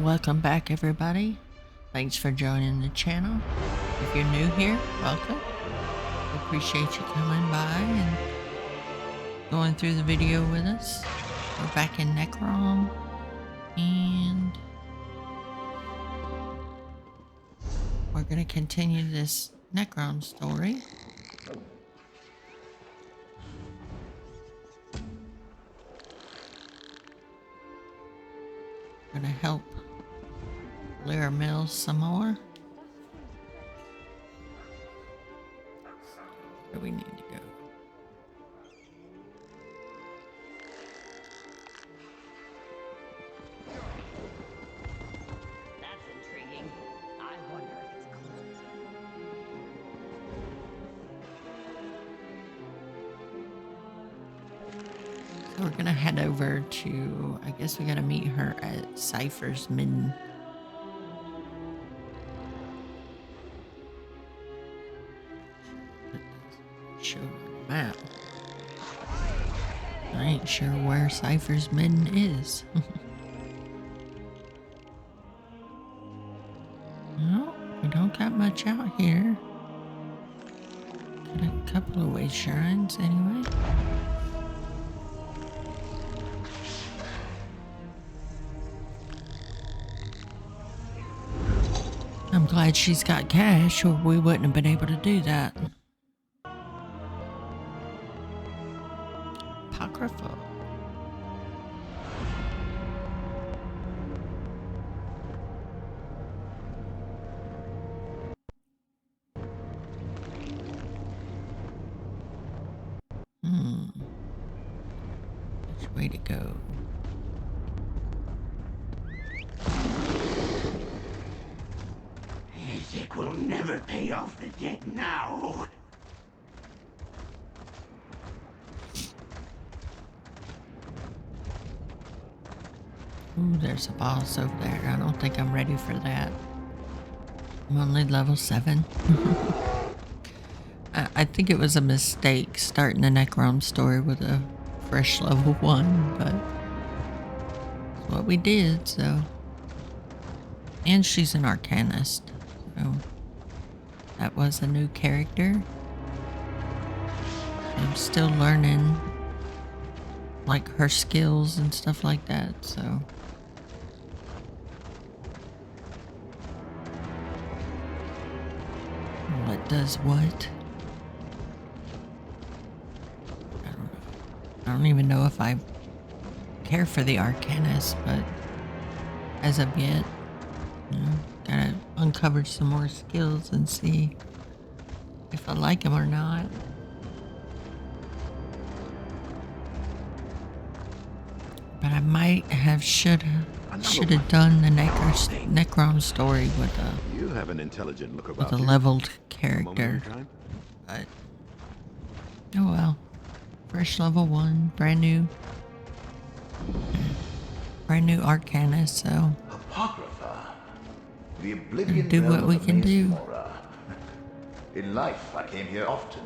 Welcome back, everybody. Thanks for joining the channel. If you're new here, welcome. We appreciate you coming by and going through the video with us. We're back in Necrom, and we're going to continue this Necrom story. We're going to help Lyra Mills some more. Where do we need to go? That's intriguing. I wonder if it's closed. So we're gonna head over to, I guess we gotta meet her at Cypher's Midden. Show on the map. I ain't sure where Cypher's Midden is. No, we don't got much out here. Got a couple of way shrines anyway. I'm glad she's got cash, or we wouldn't have been able to do that. Apocrypha. Which way to go? It will never pay off the debt now. Ooh, there's a boss over there. I don't think I'm ready for that. I'm only level 7. I think it was a mistake starting the Necrom story with a fresh level 1, but it's what we did, so. And she's an Arcanist, so that was a new character. I'm still learning, like, her skills and stuff like that, so. What does what? I don't know. I don't even know if I care for the Arcanist, but as of yet, you know, gotta uncover some more skills and see if I like them or not. But I might have should have done the Necrom story with You have an intelligent look about a you. leveled character. But oh well. Fresh level 1, brand new Arcanist, so Apocrypha. The oblivion do what realm we of can do. Maze-Mora. In life, I came here often.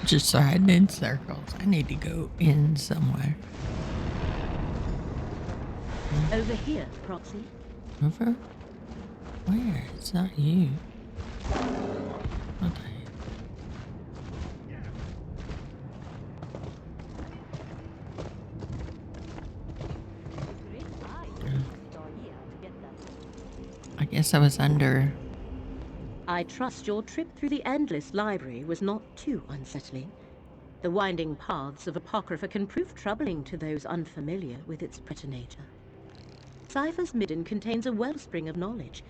Just riding in circles. I need to go in somewhere. Over here, Proxy. Over? Where? It's not you. Okay. I guess I was under. I trust your trip through the Endless Library was not too unsettling. The winding paths of Apocrypha can prove troubling to those unfamiliar with its preternature. Cypher's Midden contains a wellspring of knowledge.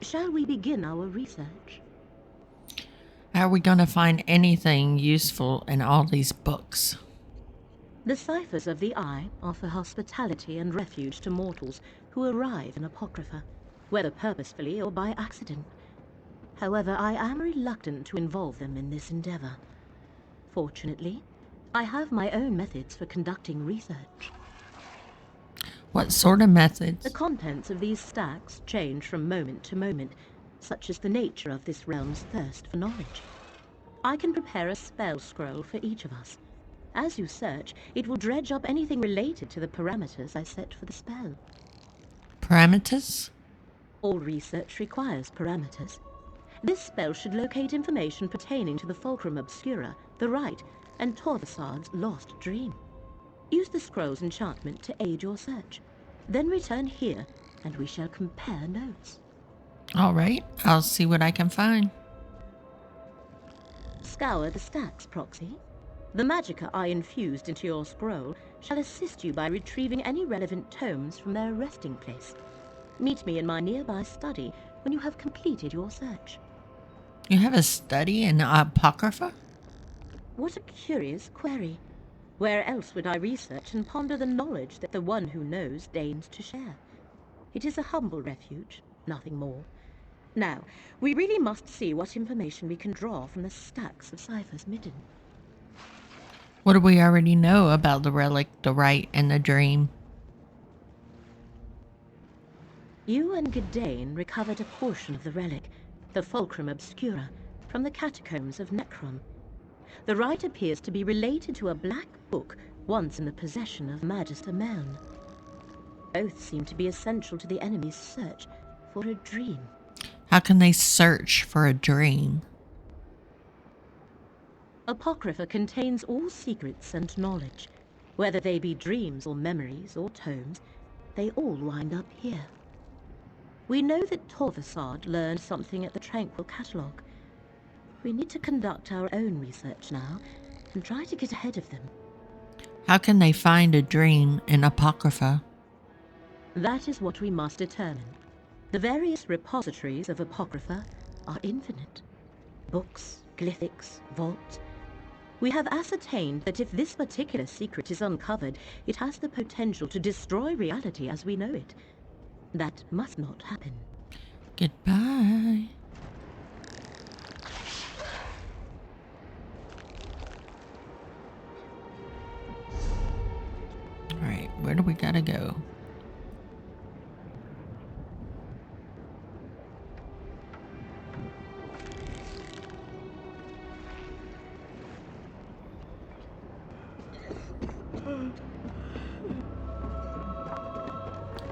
Shall we begin our research? How are we going to find anything useful in all these books? The ciphers of the Eye offer hospitality and refuge to mortals who arrive in Apocrypha, whether purposefully or by accident. However, I am reluctant to involve them in this endeavor. Fortunately, I have my own methods for conducting research. What sort of methods? The contents of these stacks change from moment to moment, such as the nature of this realm's thirst for knowledge. I can prepare a spell scroll for each of us. As you search, it will dredge up anything related to the parameters I set for the spell. Parameters? All research requires parameters. This spell should locate information pertaining to the Fulcrum Obscura, the Rite, and Torvasad's lost dream. Use the scroll's enchantment to aid your search. Then return here, and we shall compare notes. All right, I'll see what I can find. Scour the stacks, Proxy. The magicka I infused into your scroll shall assist you by retrieving any relevant tomes from their resting place. Meet me in my nearby study when you have completed your search. You have a study in Apocrypha? What a curious query. Where else would I research and ponder the knowledge that the one who knows deigns to share? It is a humble refuge, nothing more. Now, we really must see what information we can draw from the stacks of Cypher's Midden. What do we already know about the relic, the rite, and the dream? You and Gadain recovered a portion of the relic, the Fulcrum Obscura, from the catacombs of Necrom. The rite appears to be related to a black book once in the possession of Magister Meln. Both seem to be essential to the enemy's search for a dream. How can they search for a dream? Apocrypha contains all secrets and knowledge. Whether they be dreams or memories or tomes, they all wind up here. We know that Torvasad learned something at the Tranquil Catalogue. We need to conduct our own research now and try to get ahead of them. How can they find a dream in Apocrypha? That is what we must determine. The various repositories of Apocrypha are infinite. Books, glyphics, vaults. We have ascertained that if this particular secret is uncovered, it has the potential to destroy reality as we know it. That must not happen. Goodbye. Alright, where do we gotta go?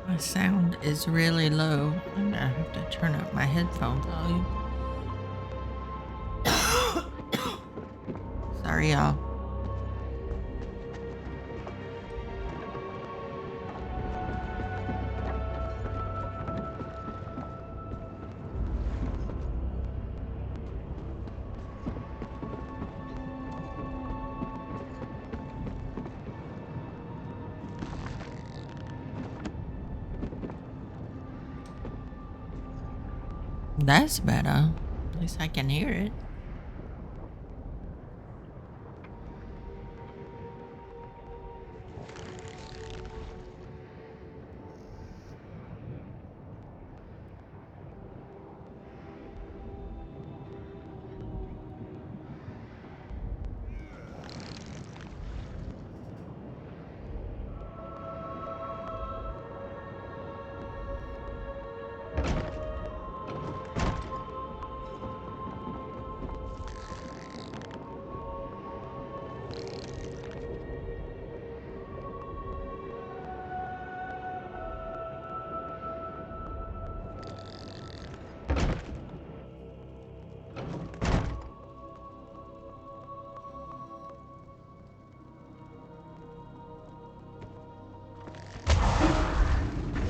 My sound is really low. I'm gonna have to turn up my headphone volume. Sorry, y'all. That's better. At least I can hear it.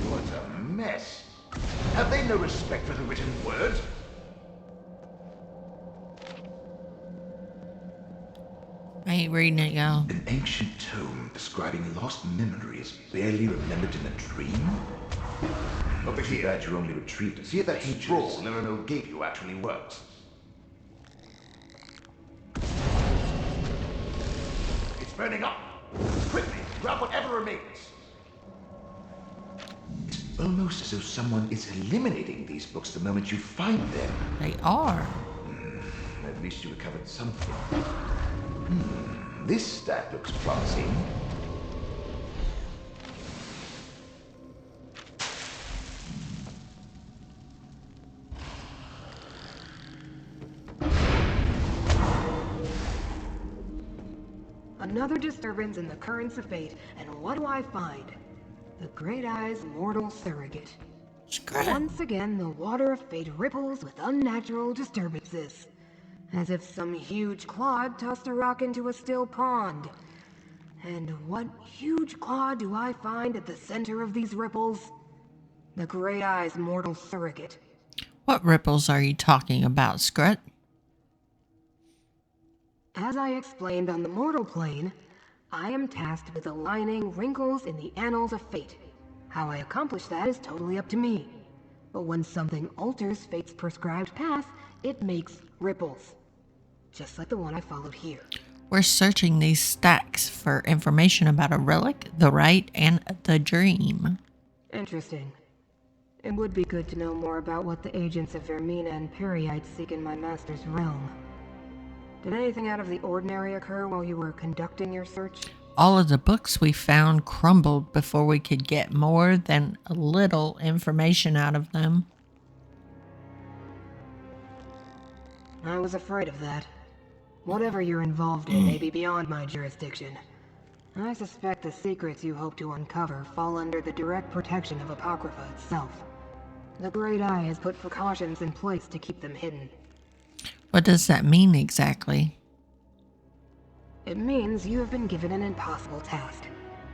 What a mess. Have they no respect for the written word? I ain't reading it, y'all. An ancient tome describing lost memories barely remembered in a dream? Over here, that you only retrieved it. See if that scroll Neronil gave you actually works. It's burning up! Quickly, grab whatever remains! almost as though someone is eliminating these books the moment you find them. They are. At least you recovered something. This stack looks promising. Another disturbance in the currents of fate, and what do I find? The Great Eye's mortal surrogate. Screw. Once again, the water of fate ripples with unnatural disturbances. As if some huge clod tossed a rock into a still pond. And what huge clod do I find at the center of these ripples? The Great Eye's mortal surrogate. What ripples are you talking about, Scrut? As I explained on the mortal plane, I am tasked with aligning wrinkles in the annals of fate. How I accomplish that is totally up to me. But when something alters fate's prescribed path, it makes ripples. Just like the one I followed here. We're searching these stacks for information about a relic, the rite, and the dream. Interesting. It would be good to know more about what the agents of Vermina and Periite seek in my master's realm. Did anything out of the ordinary occur while you were conducting your search? All of the books we found crumbled before we could get more than a little information out of them. I was afraid of that. Whatever you're involved in may be beyond my jurisdiction. I suspect the secrets you hope to uncover fall under the direct protection of Apocrypha itself. The Great Eye has put precautions in place to keep them hidden. What does that mean exactly? It means you have been given an impossible task,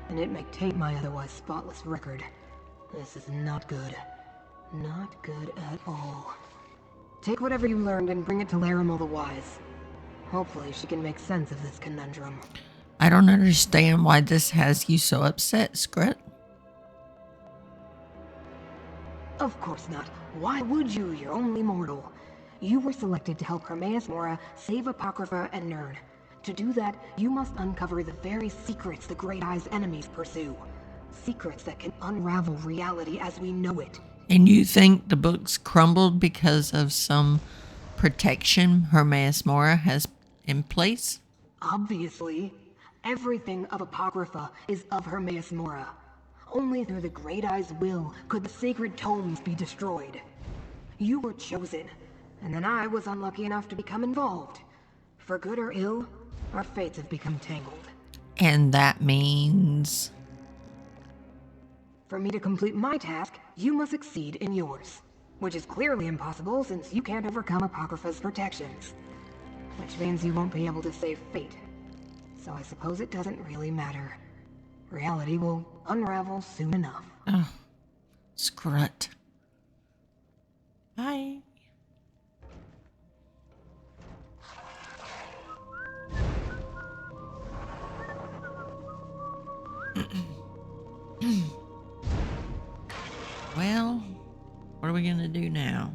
and it may taint my otherwise spotless record. This is not good. Not good at all. Take whatever you learned and bring it to Larimel the Wise. Hopefully she can make sense of this conundrum. I don't understand why this has you so upset, Scrut. Of course not. Why would you? You're only mortal. You were selected to help Hermaeus Mora save Apocrypha and Nern. To do that, you must uncover the very secrets the Great Eye's enemies pursue. Secrets that can unravel reality as we know it. And you think the books crumbled because of some protection Hermaeus Mora has in place? Obviously. Everything of Apocrypha is of Hermaeus Mora. Only through the Great Eye's will could the sacred tomes be destroyed. You were chosen, and then I was unlucky enough to become involved. For good or ill, our fates have become tangled. And that means... For me to complete my task, you must succeed in yours. Which is clearly impossible since you can't overcome Apocrypha's protections. Which means you won't be able to save fate. So I suppose it doesn't really matter. Reality will unravel soon enough. Oh, Scrut. Bye. Well, what are we gonna do now?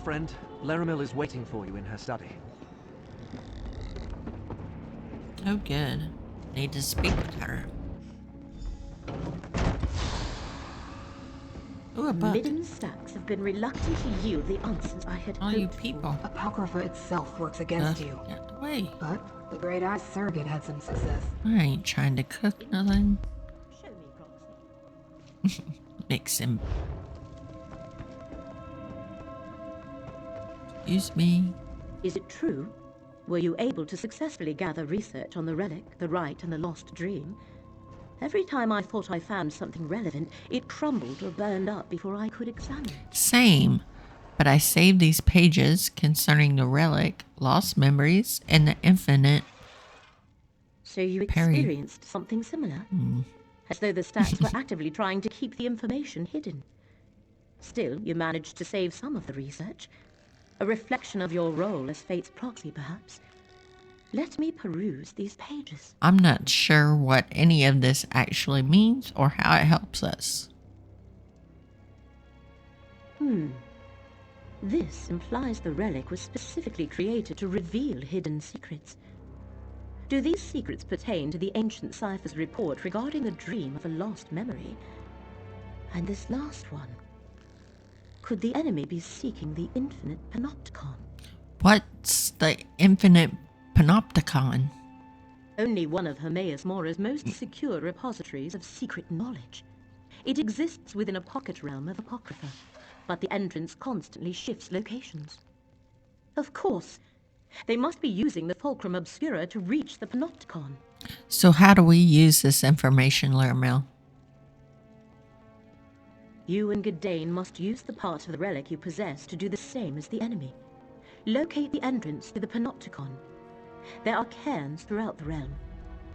Friend, Larimel is waiting for you in her study. Oh, good. Need to speak with her. Ooh, a book. Midden stacks have been reluctant to yield the answers I had All hoped you for. people. Apocrypha itself works against you. Get away. But the Great Eye's surrogate had some success. I ain't trying to cook nothing. Show me, Proxy. Mix him. Excuse me. Is it true? Were you able to successfully gather research on the relic, the rite, and the lost dream? Every time I thought I found something relevant, it crumbled or burned up before I could examine it. Same. but I saved these pages concerning the relic, lost memories, and the infinite. So you Perry. experienced something similar? As though the stats were actively trying to keep the information hidden. Still, you managed to save some of the research. A reflection of your role as Fate's proxy, perhaps. Let me peruse these pages. I'm not sure what any of this actually means or how it helps us. This implies the relic was specifically created to reveal hidden secrets. Do these secrets pertain to the ancient cipher's report regarding the dream of a lost memory? And this last one. Could the enemy be seeking the infinite panopticon? What's the infinite panopticon? Only one of Hermaeus Mora's most secure repositories of secret knowledge. It exists within a pocket realm of Apocrypha, but the entrance constantly shifts locations. Of course, they must be using the Fulcrum Obscura to reach the panopticon. So how do we use this information, Laramel? You and Gadain must use the part of the relic you possess to do the same as the enemy. Locate the entrance to the panopticon. There are cairns throughout the realm.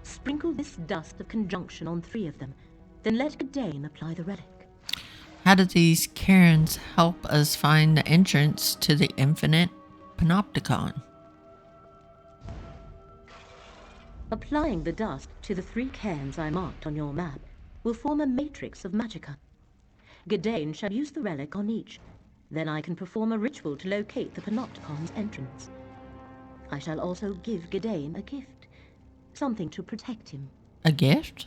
Sprinkle this dust of conjunction on 3 of them, then let Gadain apply the relic. How do these cairns help us find the entrance to the infinite panopticon? Applying the dust to the 3 cairns I marked on your map will form a matrix of magicka. Gadain shall use the relic on each. Then I can perform a ritual to locate the panopticon's entrance. I shall also give Gadain a gift. Something to protect him. A gift?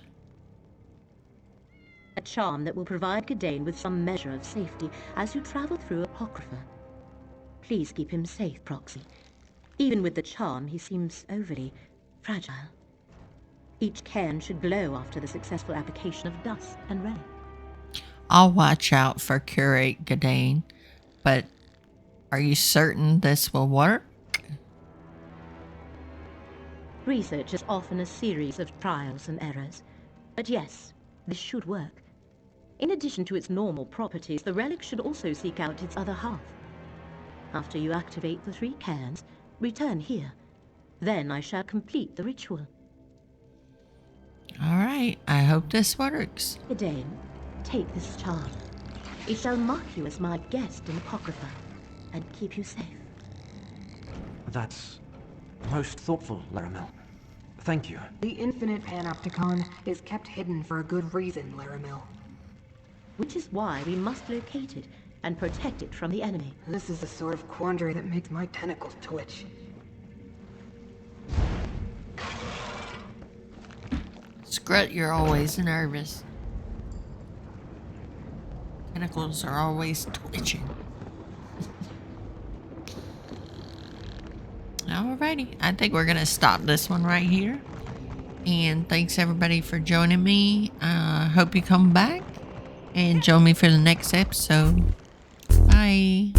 A charm that will provide Gadain with some measure of safety as you travel through Apocrypha. Please keep him safe, Proxy. Even with the charm, he seems overly fragile. Each cairn should glow after the successful application of dust and relic. I'll watch out for Curate Gadain, but are you certain this will work? Research is often a series of trials and errors. But yes, this should work. In addition to its normal properties, the relic should also seek out its other half. After you activate the 3 cairns, return here. Then I shall complete the ritual. All right, I hope this works. Gadain, take this charm. It shall mark you as my guest in Apocrypha, and keep you safe. That's most thoughtful, Laramel. Thank you. The infinite panopticon is kept hidden for a good reason, Laramel. Which is why we must locate it and protect it from the enemy. This is the sort of quandary that makes my tentacles twitch. Scrut, you're always nervous. Tentacles are always twitching. Alrighty, I think we're gonna stop this one right here. And thanks everybody for joining me. Hope you come back and join me for the next episode. Bye.